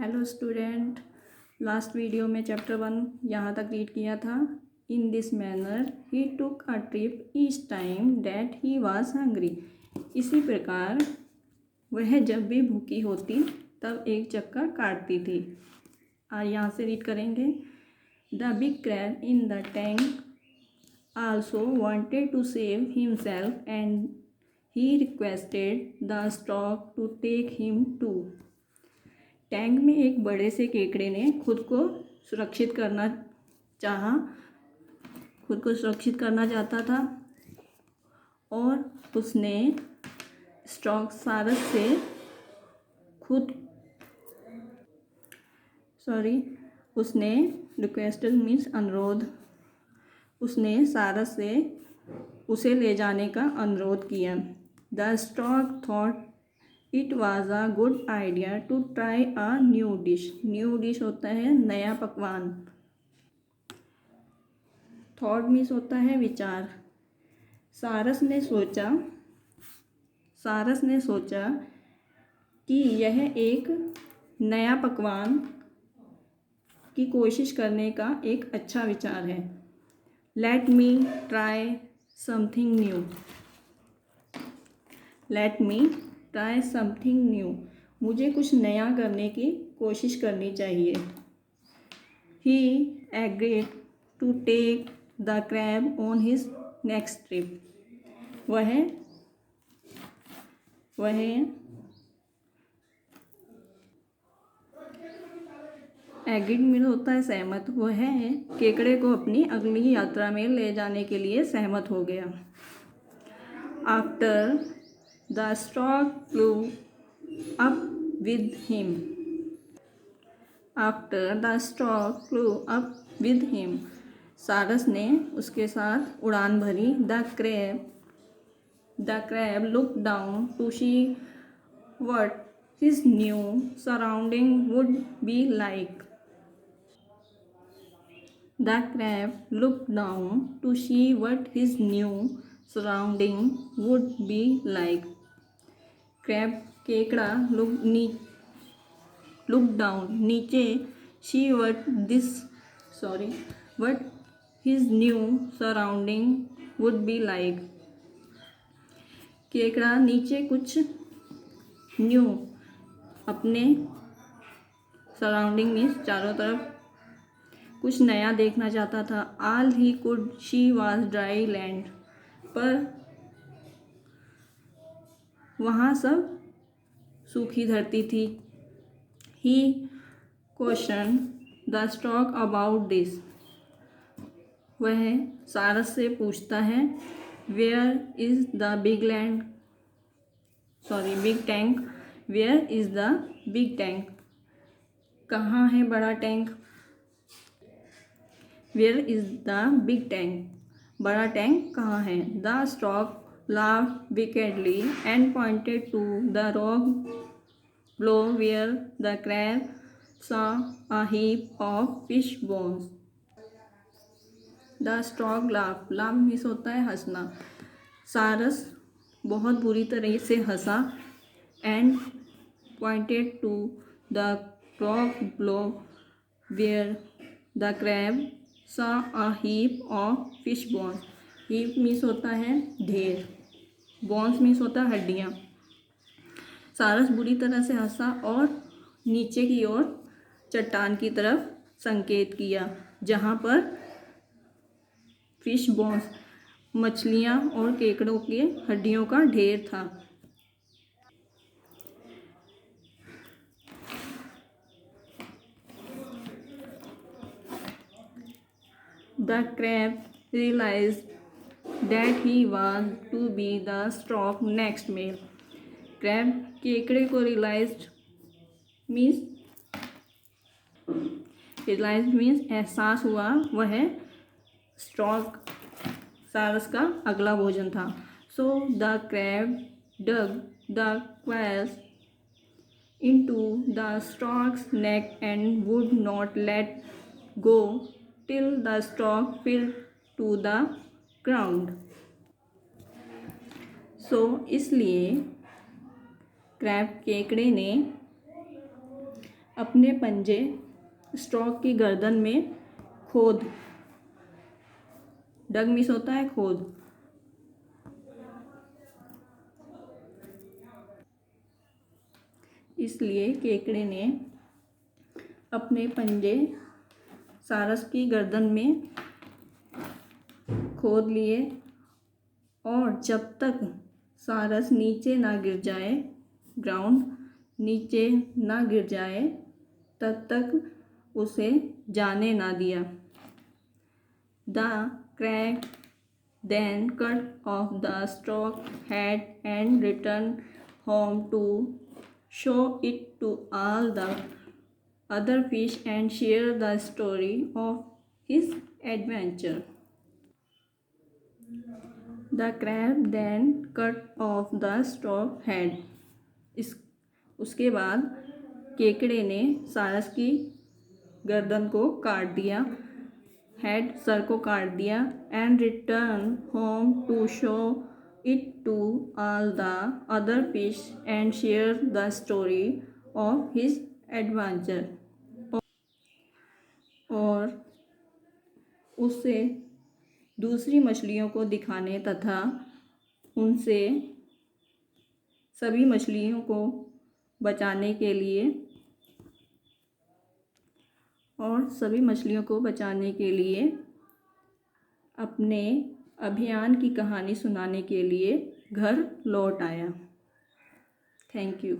Hello student, last video में chapter 1 यहाँ तक रीड किया था। In this manner he took a trip each time that he was hungry. इसी प्रकार वह जब भी भूखी होती तब एक चक्कर काटती थी। आज यहाँ से रीड करेंगे। The big crab in the tank also wanted to save himself and he requested the stork to take him too. Tank में एक बड़े से केकड़े ने खुद को सुरक्षित करना चाहता था और उसने स्टॉक सारस से उसने रिक्वेस्टेड मीन्स अनुरोध। उसने सारस से उसे ले जाने का अनुरोध किया। The stork thought it was a good idea to try a new dish. New dish होता है नया पकवान। थॉट मीन्स होता है विचार। सारस ने सोचा कि यह एक नया पकवान की कोशिश करने का एक अच्छा विचार है। Let me try something new. मुझे कुछ नया करने की कोशिश करनी चाहिए। He agreed to take the crab on his next trip. वह एग्रीड में होता है सहमत। वह केकड़े को अपनी अगली यात्रा में ले जाने के लिए सहमत हो गया। After the stork flew up with him, सारस ने उसके साथ उड़ान भरी। The crab looked down to see what his new surrounding would be like. The crab looked down to see what his new surrounding would be like. केकड़ा looked down नीचे see what his new surrounding would be like. केकड़ा नीचे कुछ new अपने surrounding में चारों तरफ कुछ नया देखना चाहता था। All he could see was dry land, पर वहाँ सब सूखी धरती थी। He questioned the stork about this. वह सारस से पूछता है Where is the big tank? Where is the big tank? कहाँ है बड़ा tank? Where is the big tank? बड़ा टैंक कहाँ है? The stork laughed wickedly and pointed to the rock below where the crab saw a heap of fish bones. The stork laughed means होता है हंसना। सारस बहुत बुरी तरह से हंसा and pointed to the rock below where the crab saw a heap of fish bones. heap means होता है ढेर, bones मीन्स होता है हड्डियाँ। सारस बुरी तरह से हंसा और नीचे की ओर चट्टान की तरफ संकेत किया जहाँ पर फिश बोन्स मछलियाँ और केकड़ों की हड्डियों का ढेर था। The crab realized that he was to be the stork's next meal. Crab केकड़े को realized means एहसास हुआ वह स्टॉक सारस का अगला भोजन था। So the crab dug the quills into the stork's neck and would not let go till the stork fell to the ground. So इसलिए क्रैब केकड़े ने अपने पंजे स्टॉक की गर्दन में खोद। डग मिस होता है खोद। इसलिए केकड़े ने अपने पंजे सारस की गर्दन में खोद लिए और जब तक सारस नीचे ना गिर जाए, ग्राउंड नीचे ना गिर जाए, तब तक उसे जाने ना दिया। The crab then cut off the stork head and returned home to show it to all the other fish and share the story of his adventure. The crab then cut off the stork head. उसके बाद केकड़े ने सारस की गर्दन को काट दिया, हेड सर को काट दिया, and return home to show it to all the other fish and share the story of his adventure. और उससे दूसरी मछलियों को दिखाने तथा उनसे सभी मछलियों को बचाने के लिए अपने अभियान की कहानी सुनाने के लिए घर लौट आया। Thank you.